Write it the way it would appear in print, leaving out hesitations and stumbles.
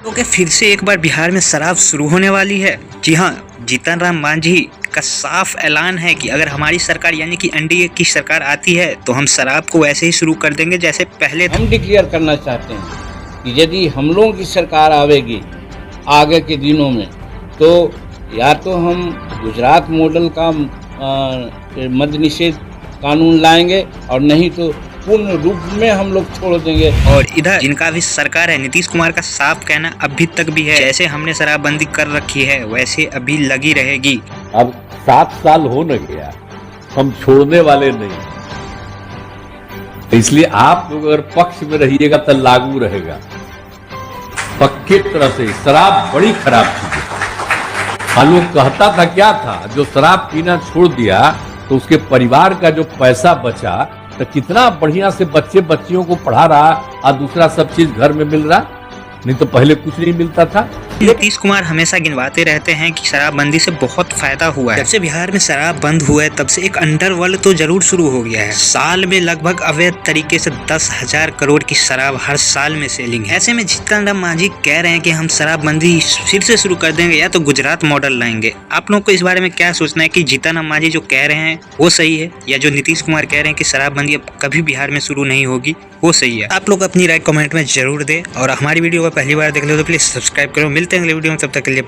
तो फिर से एक बार बिहार में शराब शुरू होने वाली है। जी हाँ, जीतन राम मांझी का साफ ऐलान है कि अगर हमारी सरकार यानी कि एनडीए की सरकार आती है तो हम शराब को वैसे ही शुरू कर देंगे जैसे पहले हम डिक्लेयर करना चाहते हैं कि यदि हम लोगों की सरकार आवेगी आगे के दिनों में, तो या तो हम गुजरात मॉडल का मद्य निषेध कानून लाएंगे और नहीं तो पूर्ण रूप में हम लोग छोड़ देंगे। और इधर जिनका भी सरकार है, नीतीश कुमार का साफ कहना अभी तक भी है, जैसे हमने शराबबंदी कर रखी है वैसे अभी लगी रहेगी। अब 7 साल हो न गया, हम छोड़ने वाले नहीं, इसलिए आप लोग अगर पक्ष में रहिएगा तो लागू रहेगा पक्के तरह से। शराब बड़ी खराब चीज है। लोग कहता था क्या था, जो शराब पीना छोड़ दिया तो उसके परिवार का जो पैसा बचा तो कितना बढ़िया से बच्चे बच्चियों को पढ़ा रहा और दूसरा सब चीज घर में मिल रहा, नहीं तो पहले कुछ नहीं मिलता था। नीतीश कुमार हमेशा गिनवाते रहते हैं कि शराबबंदी से बहुत फायदा हुआ है। जब से बिहार में शराब बंद हुआ है तब से एक अंडरवर्ल्ड तो जरूर शुरू हो गया है। साल में लगभग अवैध तरीके से 10,000 करोड़ की शराब हर साल में सेलिंग है। ऐसे में जीतन राम मांझी कह रहे हैं कि हम शराबबंदी फिर से शुरू कर देंगे या तो गुजरात मॉडल लाएंगे। आप लोगों को इस बारे में क्या सोचना है कि जीतन राम मांझी जो कह रहे हैं वो सही है या जो नीतीश कुमार कह रहे हैं कि शराबबंदी अब कभी बिहार में शुरू नहीं होगी वो सही है? आप लोग अपनी राय कमेंट में जरूर दें और हमारी वीडियो को पहली बार देख लो तो प्लीज सब्सक्राइब करो। मिलते हैं अगले वीडियो में, तब तक के लिए